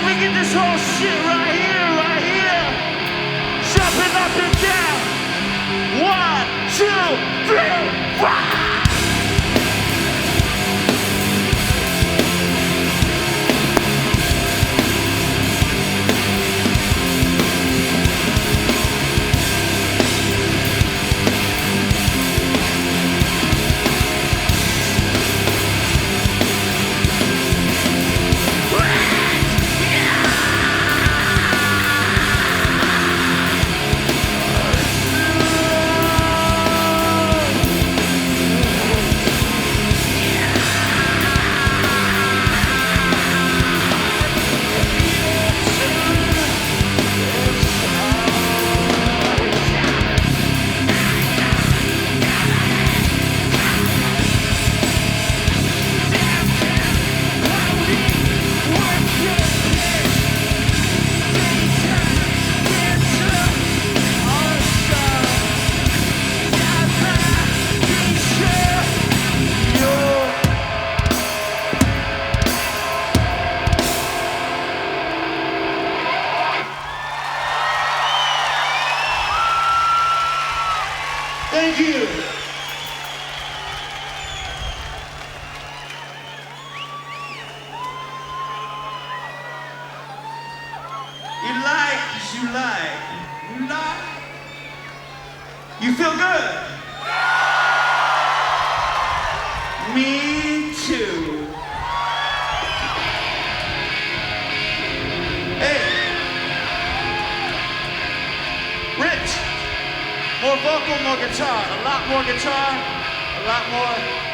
we get this whole shit right here, right here. Jumping up and down. 1, 2, 3, 4. Thank you. You like, you feel good? Me too. Hey, Rich, more vocal, more guitar, a lot more guitar, a lot more.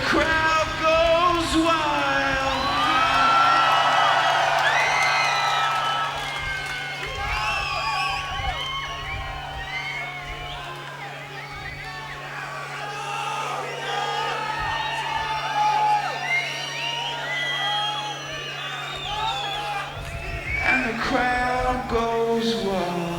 crowd goes wild. And the crowd goes wild.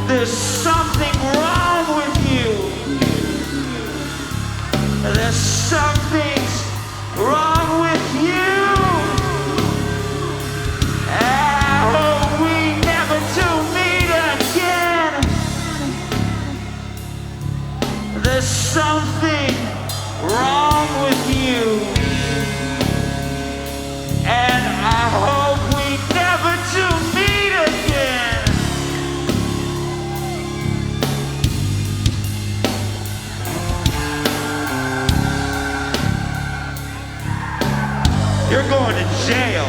There's something wrong with you. There's something wrong with you. Oh, we never to meet again. There's something wrong with you. And I hope we never to meet again. You're going to jail.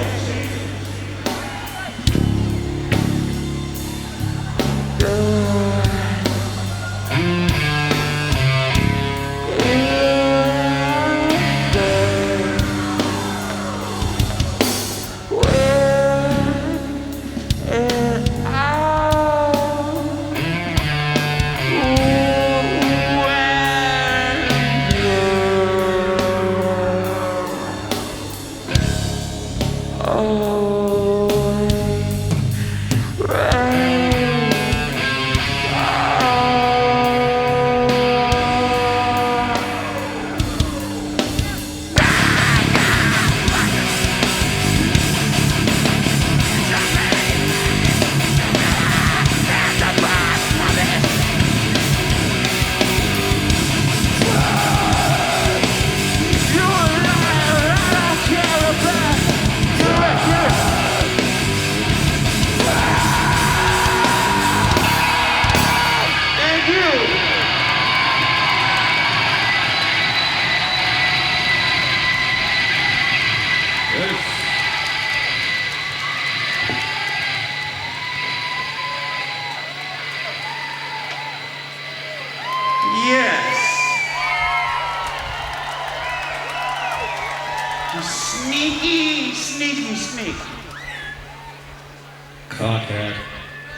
Cockhead.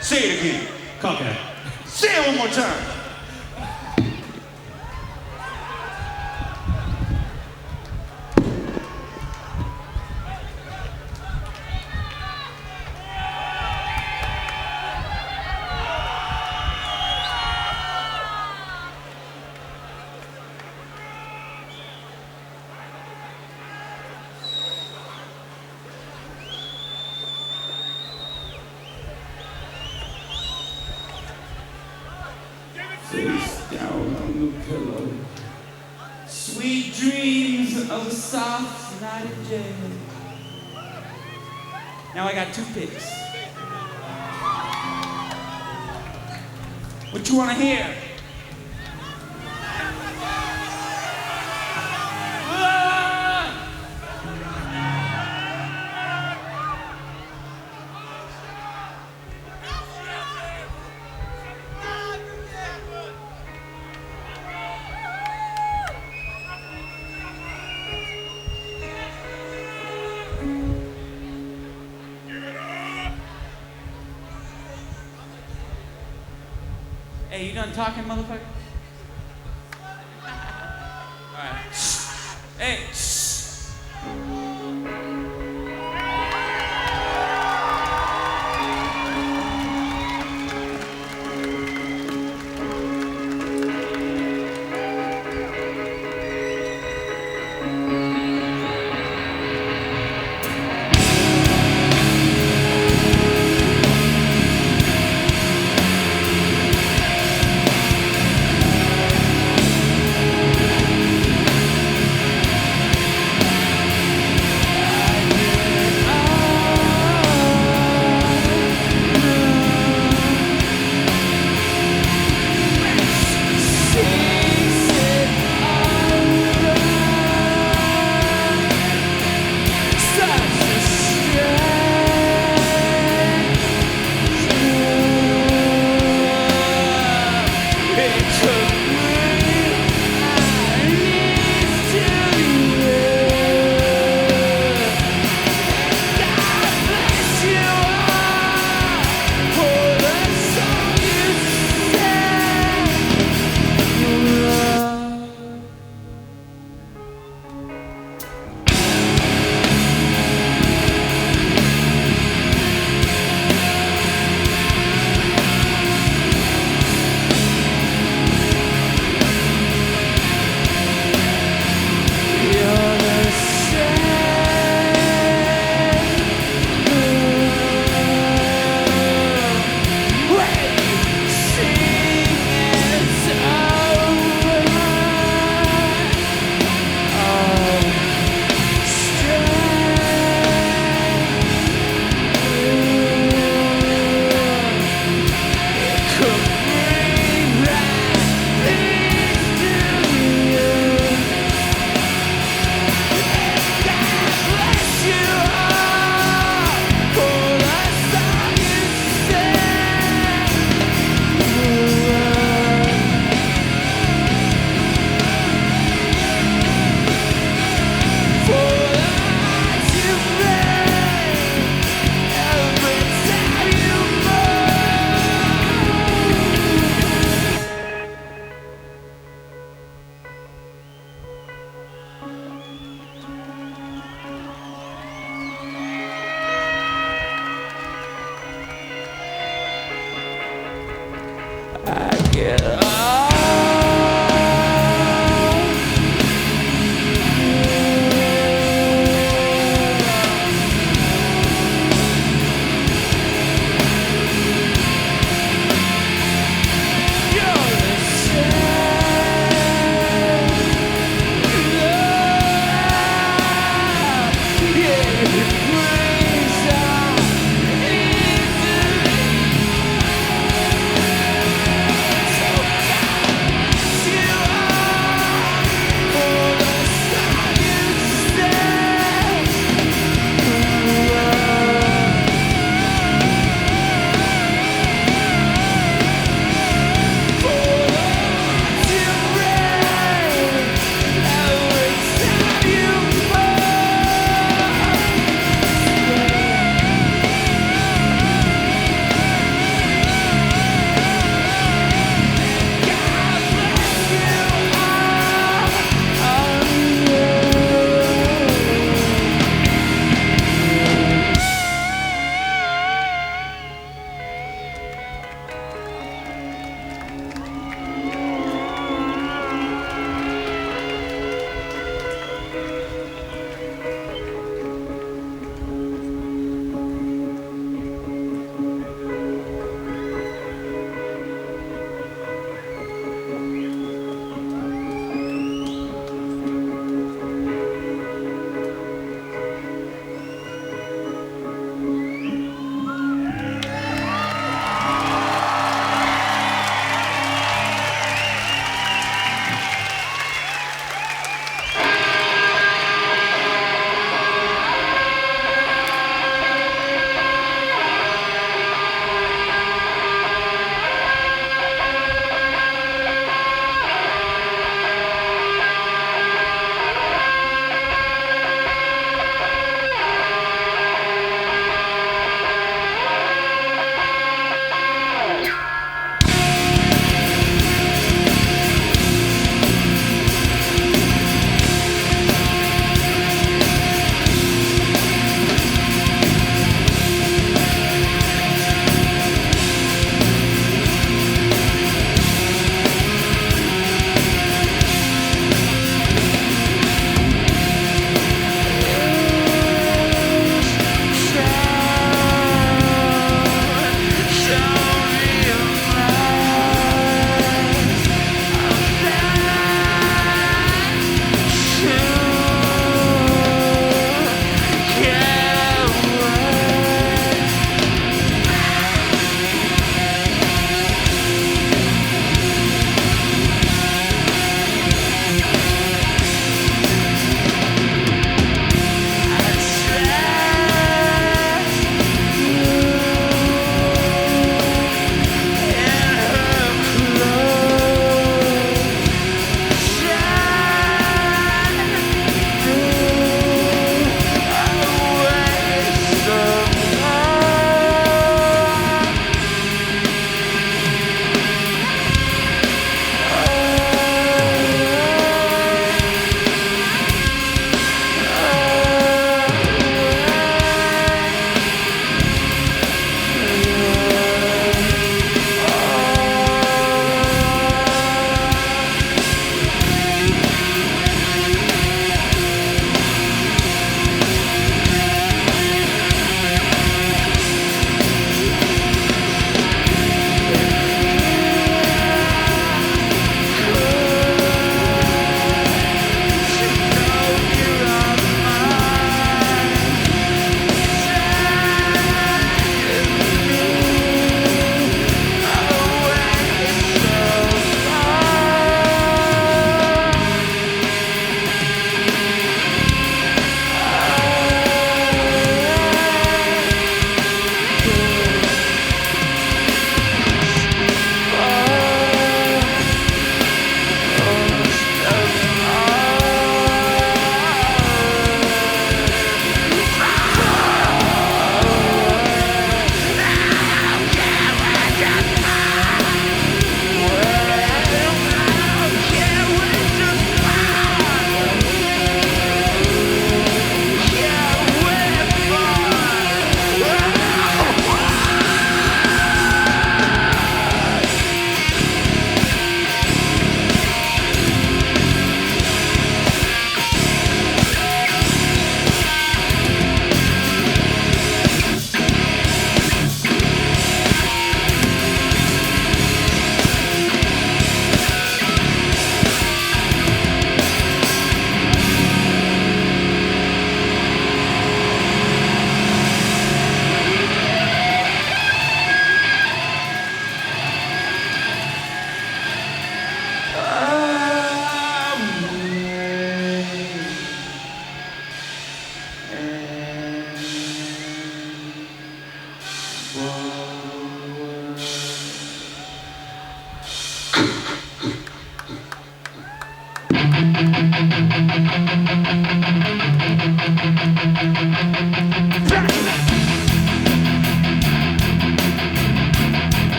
Say it again. Cockhead. Say it one more time. Face down on the pillow. Sweet dreams of a soft night in jail. Now I got two picks. What you wanna hear? Hey, you done talking, motherfucker? Alright. Hey,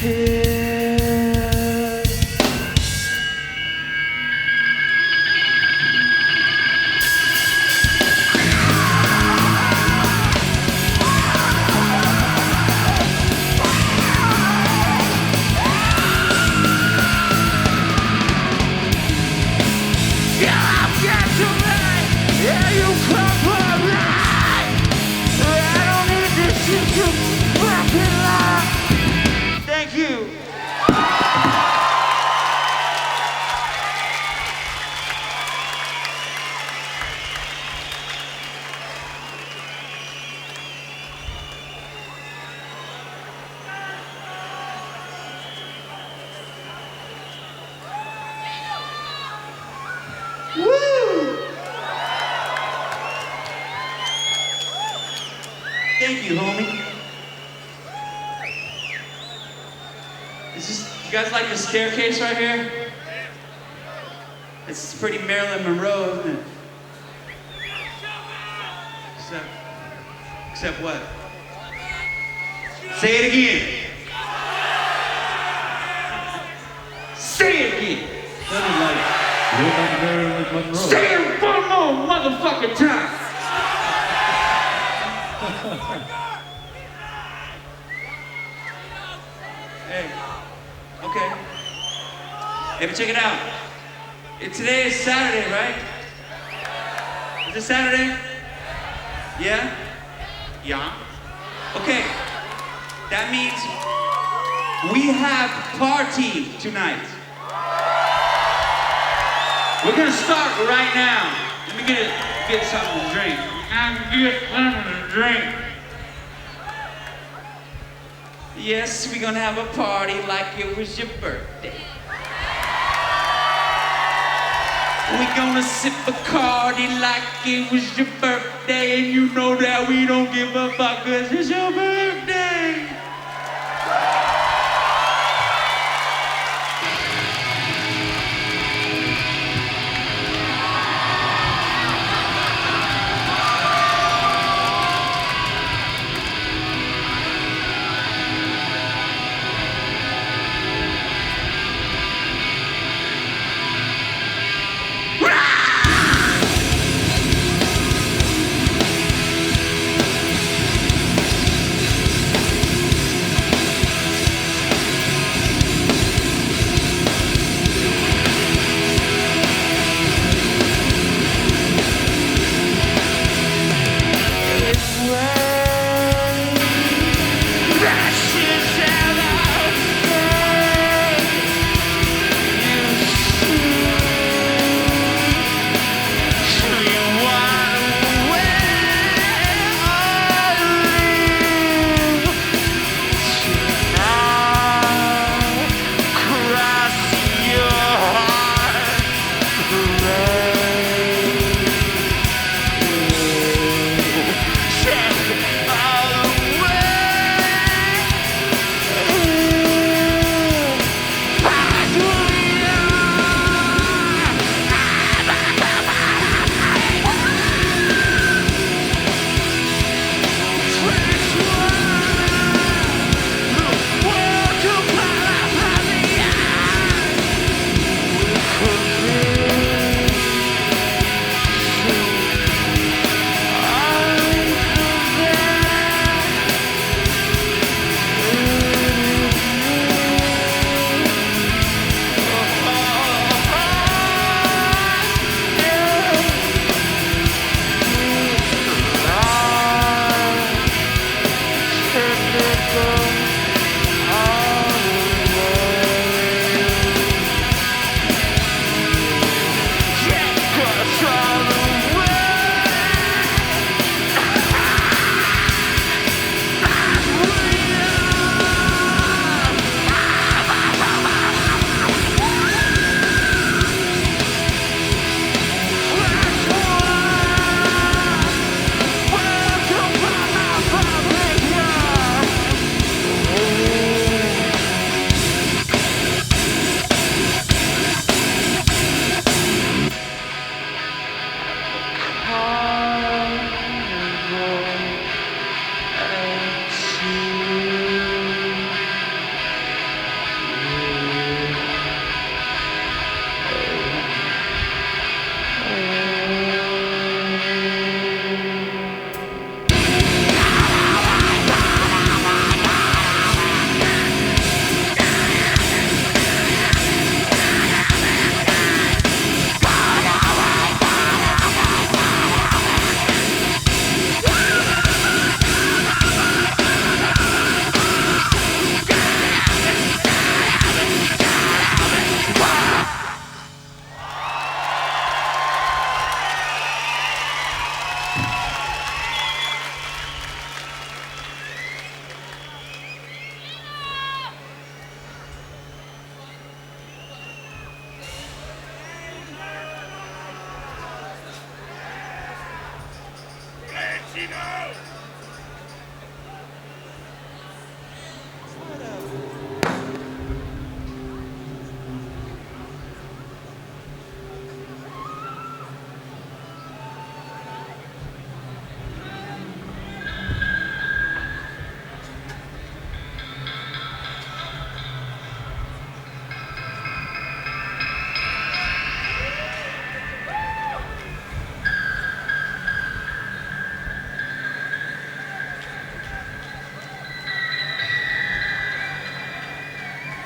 Thank you. Woo! Thank you, homie. You guys like the staircase right here? It's pretty Marilyn Monroe, isn't it? Except what? Say it again. Say it again. Say it one more motherfucking time. Hey. Okay. Hey, but check it out. Today is Saturday, right? Is it Saturday? Yeah? Yeah? Okay. That means we have party tonight. We're gonna start right now. Let me get something to drink. Get something to drink. Yes, we're gonna have a party like it was your birthday. We're gonna sip Bacardi like it was your birthday, and you know that we don't give a fuck 'cause it's your birthday.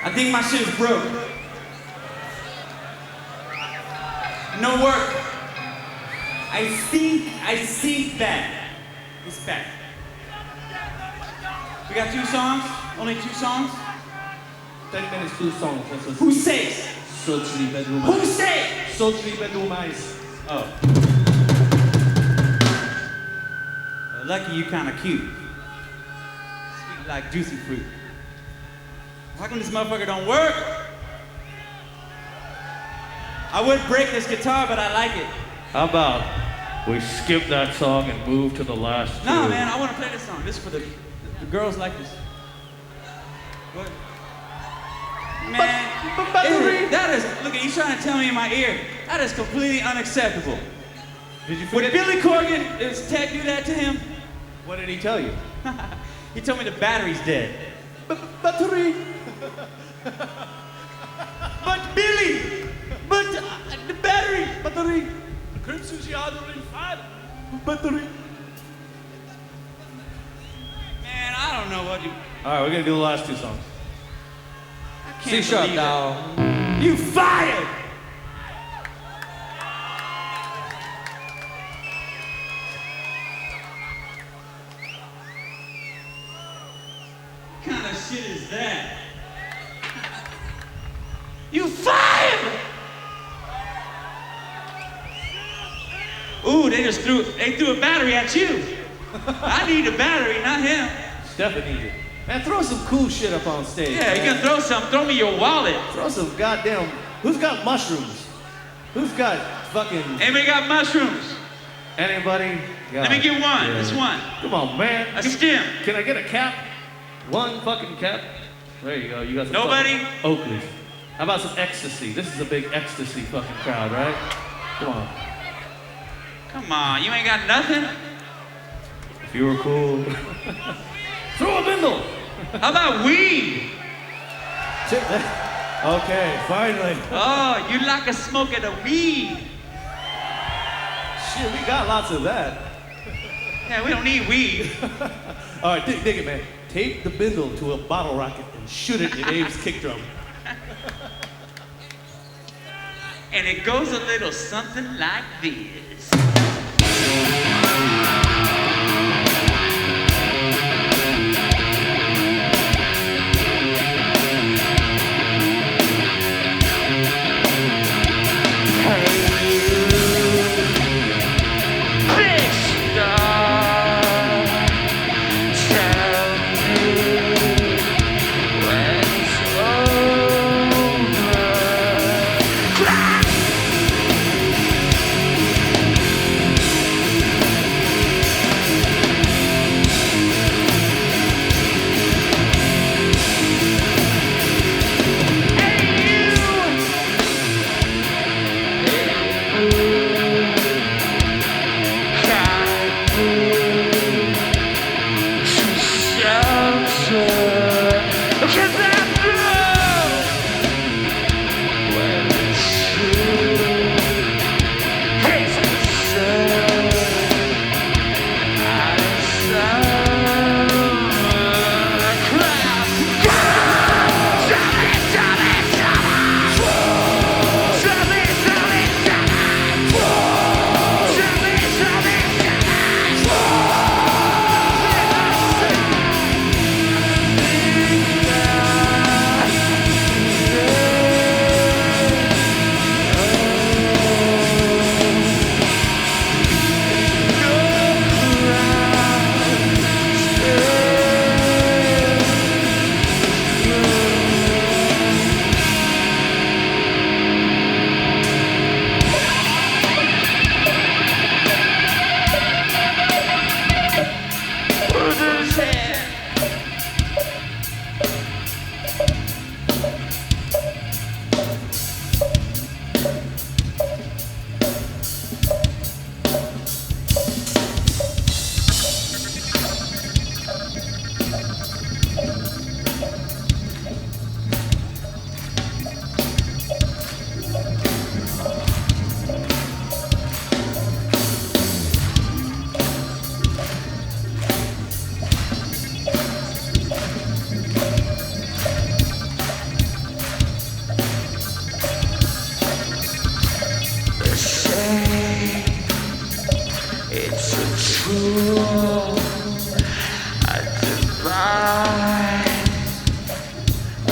I think my shit is broke. No work. I think that. It's back. We got 2 songs? Only 2 songs? 10 minutes, 2 songs. Who says? Socially bedroom. Who says? Socially bedroom eyes. Oh. Well, lucky you kind of cute. Sweet like juicy fruit. How come this motherfucker don't work? I would break this guitar, but I like it. How about we skip that song and move to the last 2? No, man, I want to play this song. This is for the girls like this. What? Man, that is, look, he's trying to tell me in my ear, that is completely unacceptable. Did you Would forget? Billy Corgan, is Ted do that to him? What did he tell you? He told me the battery's dead. Battery. But Billy, the battery. Battery. Battery. Man, I don't know what you. All right, we're gonna do the last 2 songs. I can't believe down. it. You fired. What kind of shit is that? You fired. Ooh, they threw a battery at you. I need a battery, not him. Stefan needs it. Man, throw some cool shit up on stage. Yeah, you can throw some. Throw me your wallet. Throw some goddamn. Who's got mushrooms? Who's got fucking. Anybody got mushrooms? Anybody? Let me get one. Yeah. Just one. Come on, man. A stem. Can I get a cap? One fucking cap? There you go. You got some. Nobody? Oakley. How about some ecstasy? This is a big ecstasy fucking crowd, right? Come on. Come on, you ain't got nothing? If you were cool. Throw a bindle! How about weed? Okay, finally. Oh, you like a smoke of the weed. Shit, we got lots of that. Yeah, we don't need weed. All right, dig it, man. Tape the bindle to a bottle rocket and shoot it in Abe's kick drum. And it goes a little something like this.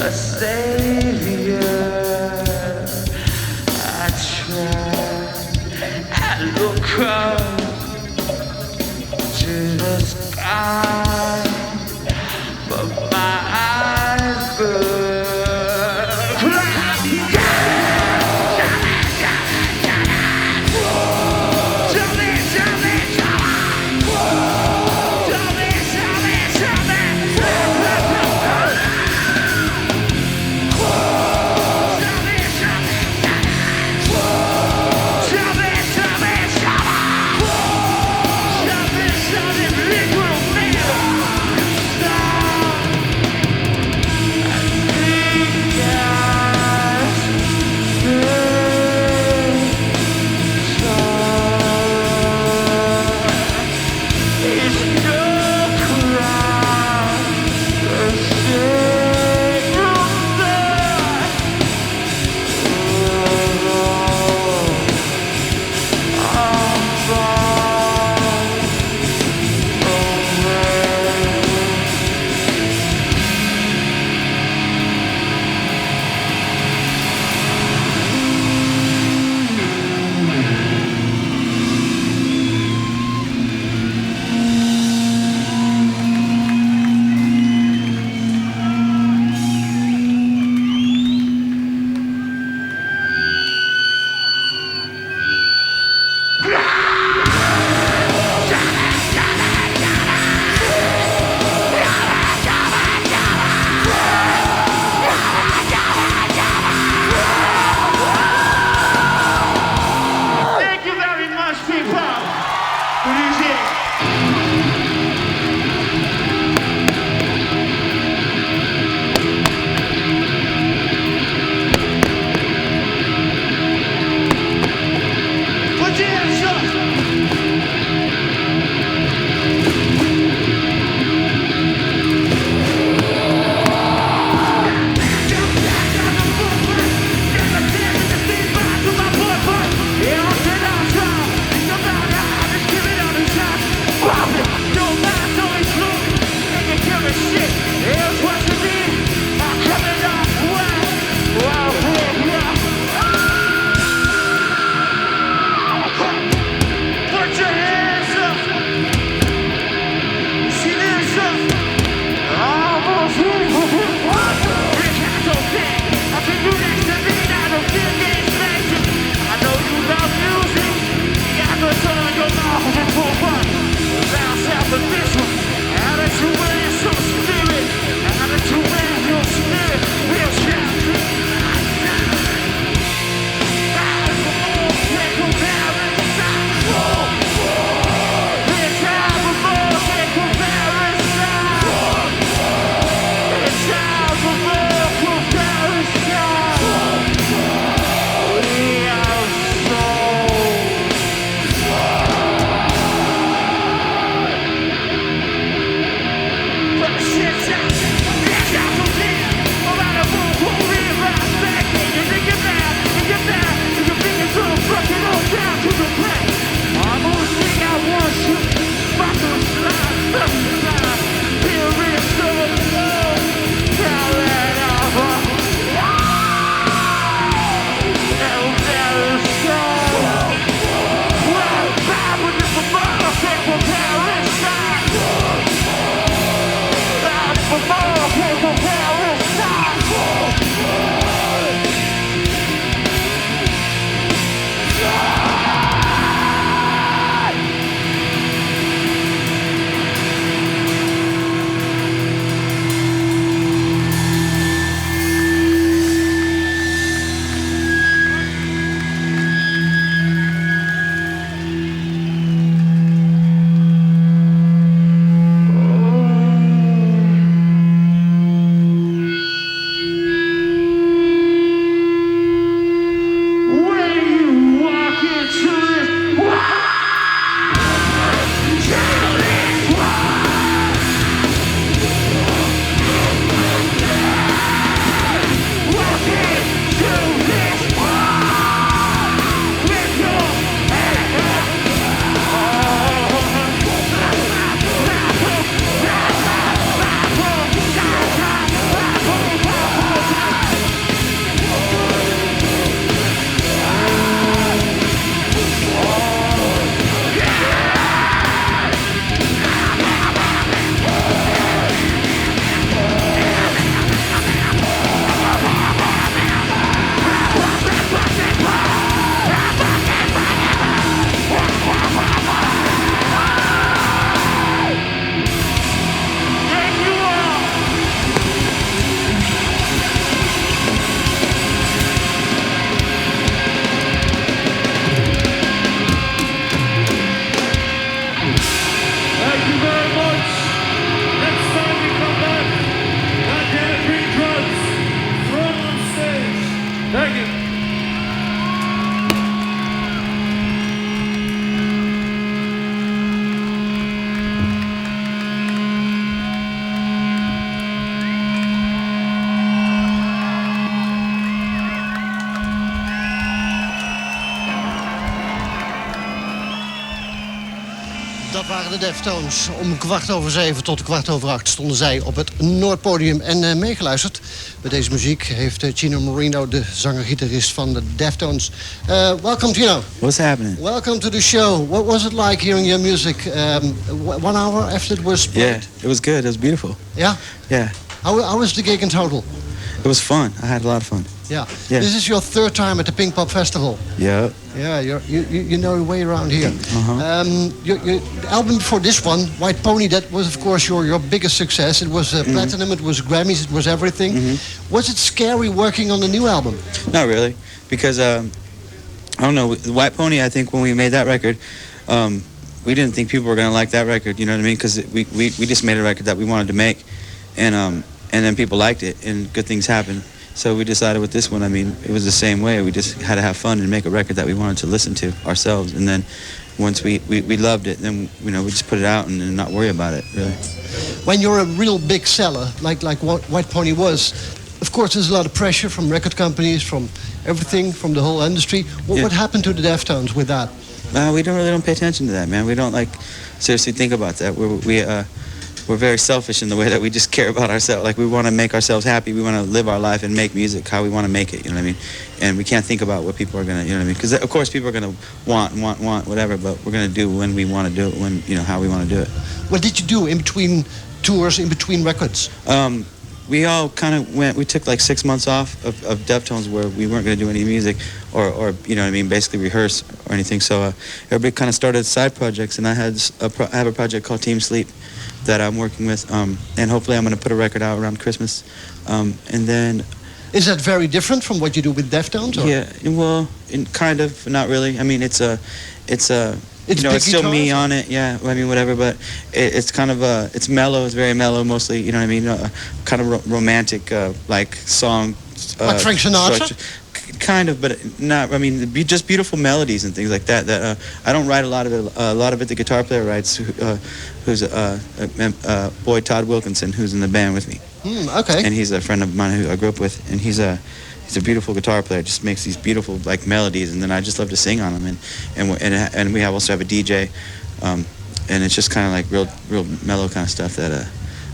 a savior. I try, I look up to the sky, but my eyes burn. Dat waren de Deftones. Om 7:15 tot 7:15 stonden zij op het Noordpodium. En meegeluisterd bij deze muziek heeft Chino Moreno, de zanger-gitarist van de Deftones. Welcome, Chino. What's happening? Welcome to the show. What was it like hearing your music 1 hour after it was played? Yeah, it was good. It was beautiful. Yeah? Yeah. How was the gig in total? It was fun. I had a lot of fun. Yeah. Yeah. This is your 3rd time at the Pinkpop Festival. Yeah. Yeah, you know your way around here. Your album before this one, White Pony, that was of course your biggest success. It was platinum, it was Grammys, it was everything. Was it scary working on the new album? Not really, because I don't know. White Pony. I think when we made that record, we didn't think people were gonna like that record. You know what I mean? Because we just made a record that we wanted to make, and then people liked it, and good things happened. So we decided with this one, I mean, it was the same way. We just had to have fun and make a record that we wanted to listen to ourselves. And then once we loved it, then we just put it out and not worry about it, really. When you're a real big seller, like White Pony was, of course there's a lot of pressure from record companies, from everything, from the whole industry. What happened to the Deftones with that? We don't pay attention to that, man. We don't seriously think about that. We're very selfish in the way that we just care about ourselves. Like, we want to make ourselves happy. We want to live our life and make music how we want to make it, you know what I mean? And we can't think about what people are going to, you know what I mean? Because, of course, people are going to want, whatever, but we're going to do when we want to do it, when, how we want to do it. What did you do in between tours, in between records? We all kind of we took like 6 months off of Deftones where we weren't going to do any music or you know what I mean, basically rehearse or anything. So everybody kind of started side projects, and I have a project called Team Sleep that I'm working with, and hopefully I'm going to put a record out around Christmas, and then. Is that very different from what you do with Deftones? Or? Yeah, well, kind of, not really. I mean, it's still me on it. Yeah, I mean, whatever. But it's kind of it's mellow. It's very mellow, mostly. You know what I mean? Kind of romantic, like song. Like Frank Sinatra. Kind of, but not. I mean, just beautiful melodies and things like that. That I don't write a lot of it. A lot of it the guitar player writes, who's Boyd Todd Wilkinson, who's in the band with me. Okay. And he's a friend of mine who I grew up with, and he's a beautiful guitar player. Just makes these beautiful like melodies, and then I just love to sing on them. And we also have a DJ, and it's just kind of like real mellow kind of stuff that I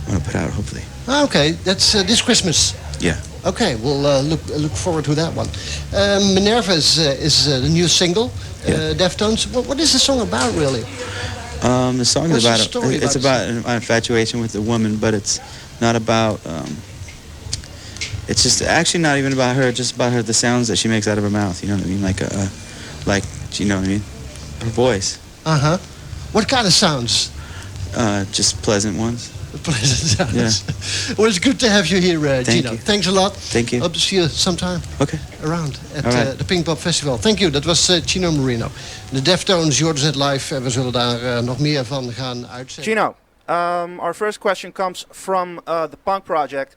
want to put out hopefully. Okay, that's this Christmas. Yeah. Okay, we'll look forward to that one. Minerva is the new single, Deftones. What is the song about, really? The song is about an infatuation with a woman, but it's not about. It's just actually not even about her. Just about the sounds that she makes out of her mouth. You know what I mean? Like you know what I mean? Her voice. What kind of sounds? Just pleasant ones. Pleasant sounds. Yeah. Well, it's good to have you here, Thank Chino. you. Thanks a lot. Thank you. Hope to see you sometime. Okay. Around at right. the Pinkpop Festival. Thank you. Dat was Chino Moreno. De Deftones, Jordan Net Live. En we zullen daar nog meer van gaan uitzenden. Chino, our first question comes from the punk project.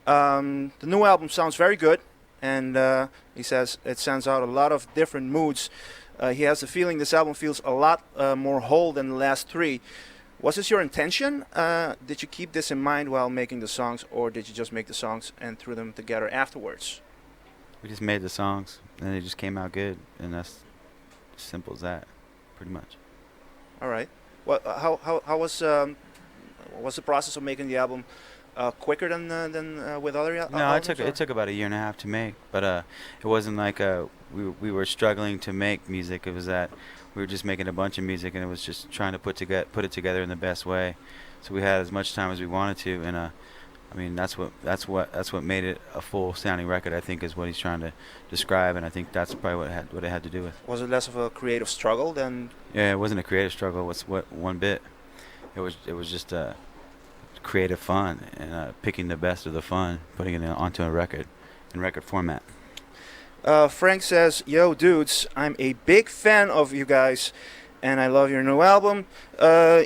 The new album sounds very good, and he says it sends out a lot of different moods. He has the feeling this album feels a lot more whole than the last 3. Was this your intention? Did you keep this in mind while making the songs, or did you just make the songs and threw them together afterwards? We just made the songs, and they just came out good, and that's as simple as that, pretty much. All right. Well, how was the process of making the album quicker than with other albums? No, it took about a year and a half to make, but it wasn't like we were struggling to make music. It was that we were just making a bunch of music, and it was just trying to put it together in the best way. So we had as much time as we wanted to, and I mean that's what made it a full sounding record. I think is what he's trying to describe, and I think that's probably what it had to do with. Was it less of a creative struggle than? Yeah, it wasn't a creative struggle. One bit. It was just creative fun and picking the best of the fun, putting it onto a record in record format. Frank says, "Yo, dudes, I'm a big fan of you guys, and I love your new album.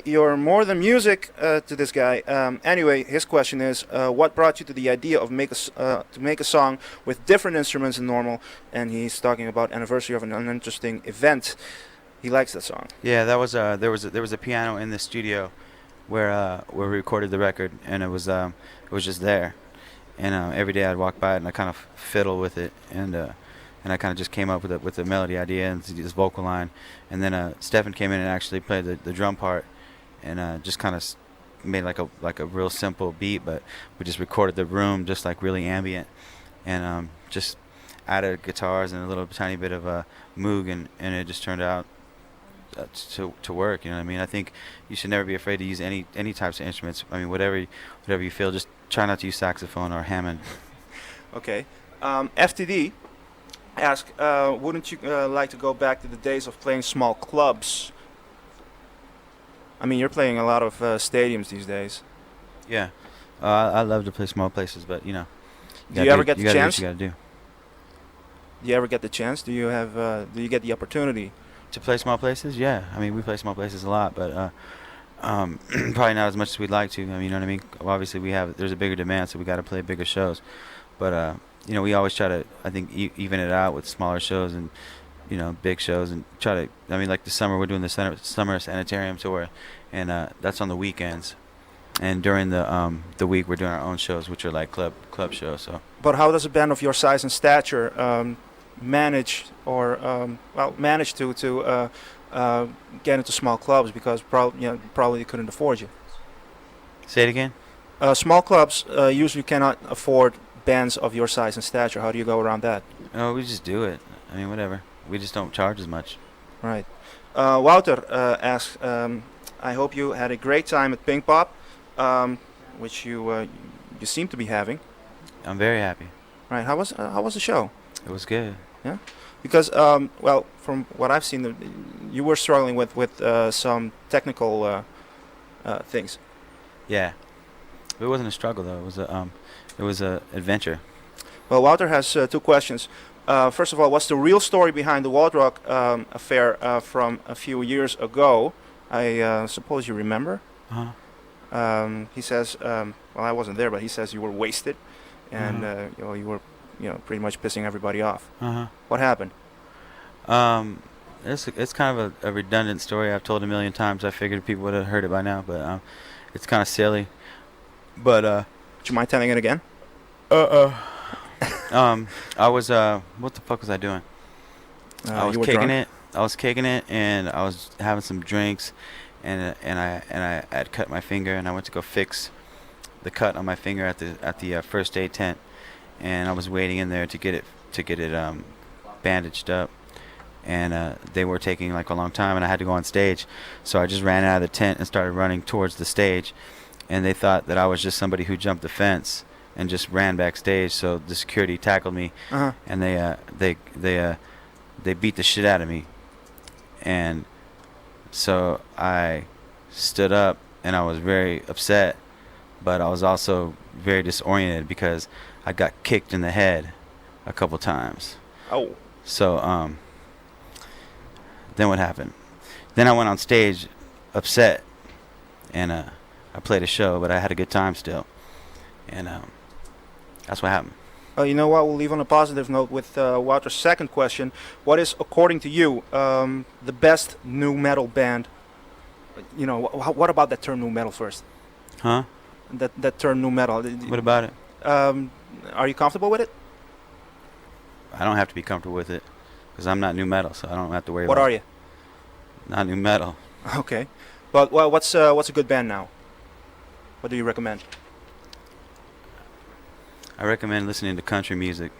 You're more than music to this guy." Anyway, his question is, what brought you to the idea of to make a song with different instruments than normal? And he's talking about anniversary of an uninteresting event. He likes that song. Yeah, that was there was a piano in the studio where we recorded the record, and it was just there. And every day I'd walk by it and I kind of fiddle with it, and I kind of just came up with the melody idea and this vocal line. And then Stefan came in and actually played the drum part, and just kind of made like a real simple beat, but we just recorded the room just like really ambient, and just added guitars and a little tiny bit of a moog, and it just turned out to work. You know what I mean? I think you should never be afraid to use any types of instruments. I mean, whatever you feel, just try not to use saxophone or Hammond. Okay. FTD asked, wouldn't you like to go back to the days of playing small clubs? I mean, you're playing a lot of stadiums these days. Yeah. I love to play small places, but you know. Do you ever get the chance? Do what you gotta do. Do you ever get the chance? Do you have? Do you get the opportunity to play small places? Yeah. I mean, we play small places a lot, but probably not as much as we'd like to. I mean, you know what I mean? Well, obviously, there's a bigger demand, so we got to play bigger shows. But you know, we always try to, I think, even it out with smaller shows and, you know, big shows, and try to. I mean, like the summer, we're doing the summer sanitarium tour, and that's on the weekends. And during the week, we're doing our own shows, which are like club shows. So. But how does a band of your size and stature manage to get into small clubs, because probably they couldn't afford you? Say it again. Small clubs usually cannot afford bands of your size and stature. How do you go around that? Oh, we just do it. I mean, whatever. We just don't charge as much. Right. Wouter asks, I hope you had a great time at Pinkpop, which you seem to be having. I'm very happy. Right. How was the show? It was good. Yeah. Because well, from what I've seen, you were struggling with some technical things. Yeah. It wasn't a struggle though. It was a adventure. Well, Wouter has two questions. First of all, what's the real story behind the Waldrock affair from a few years ago? I suppose you remember. He says, well, I wasn't there, but he says you were wasted, and you were, pretty much pissing everybody off. What happened? It's kind of a redundant story. I've told a million times. I figured people would have heard it by now, but it's kind of silly. But would you mind telling it again? I was what the fuck was I doing? I was kicking drunk? it. I was kicking it, and I was having some drinks, and I had cut my finger, and I went to go fix the cut on my finger at the first aid tent, and I was waiting in there to get it bandaged up, and they were taking like a long time, and I had to go on stage, so I just ran out of the tent and started running towards the stage, and they thought that I was just somebody who jumped the fence and just ran backstage. So the security tackled me, and they beat the shit out of me, and so I stood up, and I was very upset, but I was also very disoriented because I got kicked in the head a couple times. Oh. So then what happened? Then I went on stage upset, and I played a show, but I had a good time still, and that's what happened. You know what? We'll leave on a positive note with Wouter's second question. What is, according to you, the best nu metal band? What about that term nu metal first? Huh? That term nu metal. What about it? Are you comfortable with it? I don't have to be comfortable with it, because I'm not nu metal, so I don't have to worry What about are it. you? Not nu metal. Okay. But what's a good band now? What do you recommend? I recommend listening to country music.